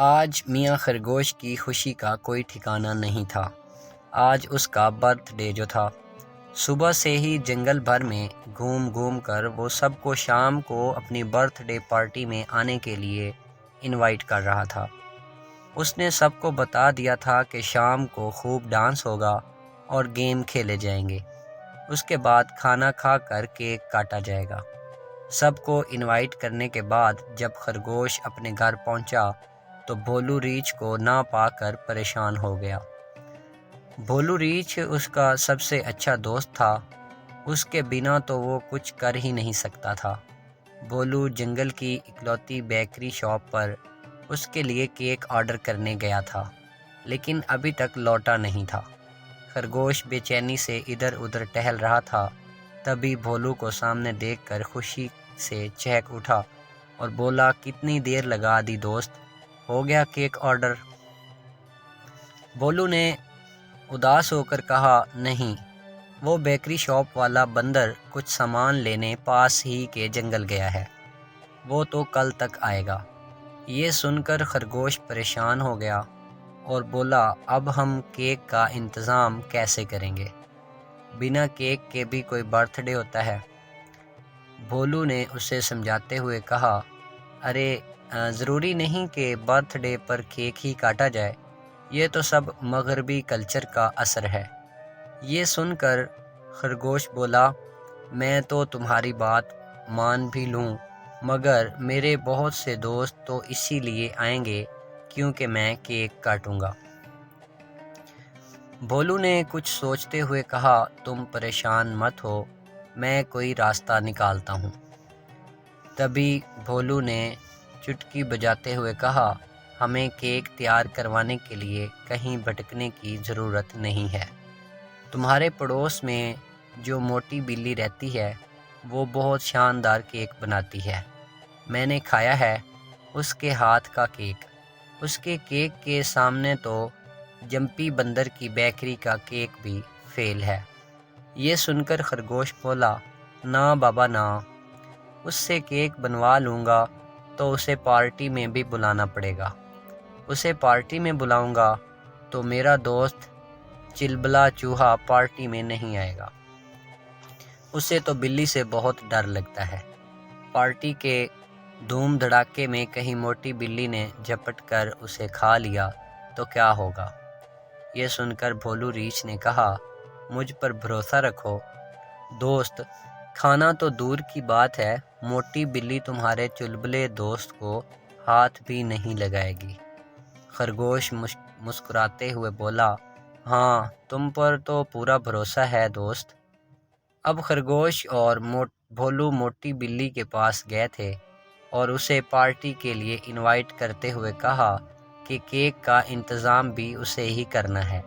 آج میاں خرگوش کی خوشی کا کوئی ٹھکانہ نہیں تھا۔ آج اس کا برتھ ڈے جو تھا، صبح سے ہی جنگل بھر میں گھوم گھوم کر وہ سب کو شام کو اپنی برتھ ڈے پارٹی میں آنے کے لیے انوائٹ کر رہا تھا۔ اس نے سب کو بتا دیا تھا کہ شام کو خوب ڈانس ہوگا اور گیم کھیلے جائیں گے۔ اس کے بعد کھانا کھا کر کیک کاٹا جائے گا۔ سب کو انوائٹ کرنے کے بعد جب خرگوش اپنے گھر پہنچا تو بھولو ریچھ کو نہ پا کر پریشان ہو گیا۔ بھولو ریچھ اس کا سب سے اچھا دوست تھا، اس کے بنا تو وہ کچھ کر ہی نہیں سکتا تھا۔ بھولو جنگل کی اکلوتی بیکری شاپ پر اس کے لیے کیک آرڈر کرنے گیا تھا، لیکن ابھی تک لوٹا نہیں تھا۔ خرگوش بے چینی سے ادھر ادھر ٹہل رہا تھا، تبھی بھولو کو سامنے دیکھ کر خوشی سے چہک اٹھا اور بولا، کتنی دیر لگا دی دوست، ہو گیا کیک آرڈر؟ بھولو نے اداس ہو کر کہا، نہیں، وہ بیکری شاپ والا بندر کچھ سامان لینے پاس ہی کے جنگل گیا ہے، وہ تو کل تک آئے گا۔ یہ سن کر خرگوش پریشان ہو گیا اور بولا، اب ہم کیک کا انتظام کیسے کریں گے؟ بنا کیک کے بھی کوئی برتھ ڈے ہوتا ہے؟ بھولو نے اسے سمجھاتے ہوئے کہا، ارے ضروری نہیں کہ برتھ ڈے پر کیک ہی کاٹا جائے، یہ تو سب مغربی کلچر کا اثر ہے۔ یہ سن کر خرگوش بولا، میں تو تمہاری بات مان بھی لوں، مگر میرے بہت سے دوست تو اسی لیے آئیں گے کیونکہ میں کیک کاٹوں گا۔ بھولو نے کچھ سوچتے ہوئے کہا، تم پریشان مت ہو، میں کوئی راستہ نکالتا ہوں۔ تبھی بھولو نے چٹکی بجاتے ہوئے کہا، ہمیں کیک تیار کروانے کے لیے کہیں بھٹکنے کی ضرورت نہیں ہے۔ تمہارے پڑوس میں جو موٹی بلی رہتی ہے وہ بہت شاندار کیک بناتی ہے، میں نے کھایا ہے اس کے ہاتھ کا کیک۔ اس کے کیک کے سامنے تو جمپی بندر کی بیکری کا کیک بھی فیل ہے۔ یہ سن کر خرگوش بولا، نہ بابا نہ، اس سے کیک بنوا لوں گا تو اسے پارٹی میں بھی بلانا پڑے گا۔ اسے پارٹی میں بلاؤں گا تو میرا دوست چلبلا چوہا پارٹی میں نہیں آئے گا، اسے تو بلی سے بہت ڈر لگتا ہے۔ پارٹی کے دھوم دھڑاکے میں کہیں موٹی بلی نے جھپٹ کر اسے کھا لیا تو کیا ہوگا؟ یہ سن کر بھولو ریچھ نے کہا، مجھ پر بھروسہ رکھو دوست، کھانا تو دور کی بات ہے، موٹی بلی تمہارے چلبلے دوست کو ہاتھ بھی نہیں لگائے گی۔ خرگوش مسکراتے ہوئے بولا، ہاں، تم پر تو پورا بھروسہ ہے دوست۔ اب خرگوش اور بھولو موٹی بلی کے پاس گئے تھے اور اسے پارٹی کے لیے انوائٹ کرتے ہوئے کہا کہ کیک کا انتظام بھی اسے ہی کرنا ہے۔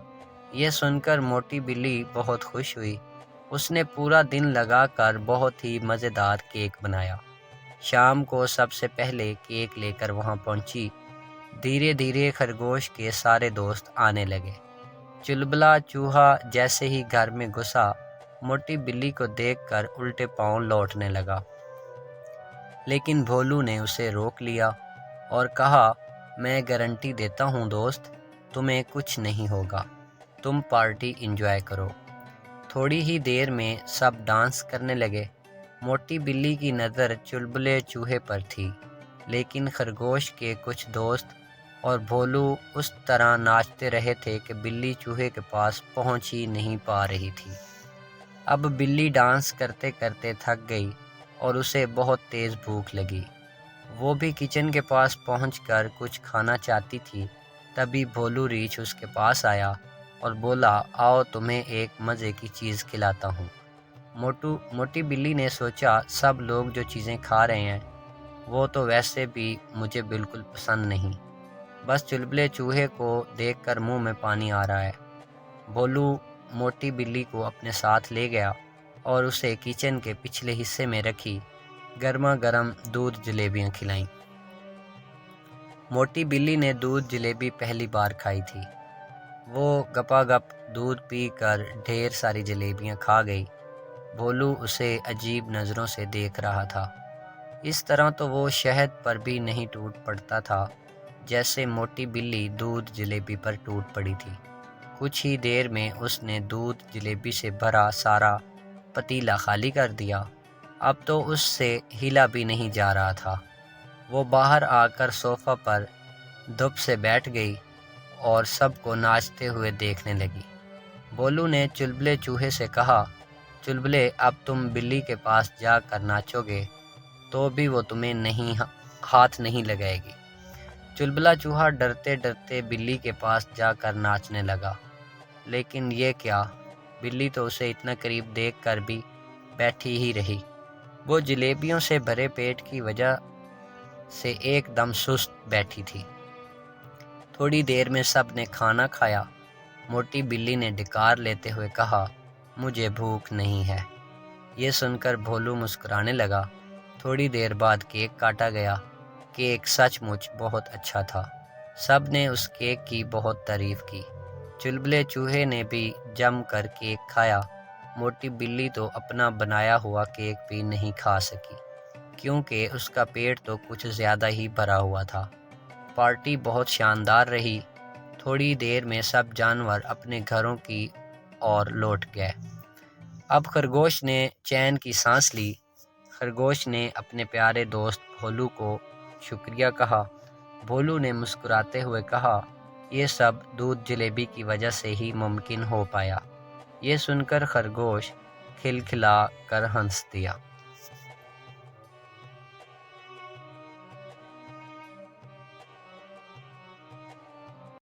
یہ سن کر موٹی بلی بہت خوش ہوئی، اس نے پورا دن لگا کر بہت ہی مزیدار کیک بنایا۔ شام کو سب سے پہلے کیک لے کر وہاں پہنچی۔ دھیرے دھیرے خرگوش کے سارے دوست آنے لگے۔ چلبلا چوہا جیسے ہی گھر میں گھسا، موٹی بلی کو دیکھ کر الٹے پاؤں لوٹنے لگا، لیکن بھولو نے اسے روک لیا اور کہا، میں گارنٹی دیتا ہوں دوست، تمہیں کچھ نہیں ہوگا، تم پارٹی انجوائے کرو۔ تھوڑی ہی دیر میں سب ڈانس کرنے لگے۔ موٹی بلی کی نظر چلبلے چوہے پر تھی، لیکن خرگوش کے کچھ دوست اور بھولو اس طرح ناچتے رہے تھے کہ بلی چوہے کے پاس پہنچ ہی نہیں پا رہی تھی۔ اب بلی ڈانس کرتے کرتے تھک گئی اور اسے بہت تیز بھوک لگی۔ وہ بھی کچن کے پاس پہنچ کر کچھ کھانا چاہتی تھی، تبھی بھولو ریچھ اس کے پاس آیا اور بولا، آؤ تمہیں ایک مزے کی چیز کھلاتا ہوں۔ موٹی بلی نے سوچا، سب لوگ جو چیزیں کھا رہے ہیں وہ تو ویسے بھی مجھے بالکل پسند نہیں، بس چلبلے چوہے کو دیکھ کر منہ میں پانی آ رہا ہے۔ بھولو موٹی بلی کو اپنے ساتھ لے گیا اور اسے کچن کے پچھلے حصے میں رکھی گرما گرم دودھ جلیبیاں کھلائیں۔ موٹی بلی نے دودھ جلیبی پہلی بار کھائی تھی، وہ گپا گپ دودھ پی کر ڈھیر ساری جلیبیاں کھا گئی۔ بھولو اسے عجیب نظروں سے دیکھ رہا تھا، اس طرح تو وہ شہد پر بھی نہیں ٹوٹ پڑتا تھا۔ جیسے موٹی بلی دودھ جلیبی پر ٹوٹ پڑی تھی۔ کچھ ہی دیر میں اس نے دودھ جلیبی سے بھرا سارا پتیلا خالی کر دیا۔ اب تو اس سے ہلا بھی نہیں جا رہا تھا۔ وہ باہر آ کر صوفہ پر دھوپ سے بیٹھ گئی اور سب کو ناچتے ہوئے دیکھنے لگی۔ بھولو نے چلبلے چوہے سے کہا، چلبلے اب تم بلی کے پاس جا کر ناچو گے تو بھی وہ تمہیں ہاتھ نہیں لگائے گی۔ چلبلا چوہا ڈرتے ڈرتے بلی کے پاس جا کر ناچنے لگا، لیکن یہ کیا، بلی تو اسے اتنا قریب دیکھ کر بھی بیٹھی ہی رہی۔ وہ جلیبیوں سے بھرے پیٹ کی وجہ سے ایک دم سست بیٹھی تھی۔ تھوڑی دیر میں سب نے کھانا کھایا۔ موٹی بلی نے ڈکار لیتے ہوئے کہا، مجھے بھوک نہیں ہے۔ یہ سن کر بھولو مسکرانے لگا۔ تھوڑی دیر بعد کیک کاٹا گیا۔ کیک سچ مچ بہت اچھا تھا۔ سب نے اس کیک کی بہت تعریف کی۔ چلبلے چوہے نے بھی جم کر کیک کھایا۔ موٹی بلی تو اپنا بنایا ہوا کیک بھی نہیں کھا سکی، کیونکہ اس کا پیٹ تو کچھ زیادہ ہی بھرا ہوا تھا۔ پارٹی بہت شاندار رہی۔ تھوڑی دیر میں سب جانور اپنے گھروں کی اور لوٹ گئے۔ اب خرگوش نے چین کی سانس لی۔ خرگوش نے اپنے پیارے دوست بھولو کو شکریہ کہا۔ بھولو نے مسکراتے ہوئے کہا، یہ سب دودھ جلیبی کی وجہ سے ہی ممکن ہو پایا۔ یہ سن کر خرگوش کھلکھلا کر ہنس دیا۔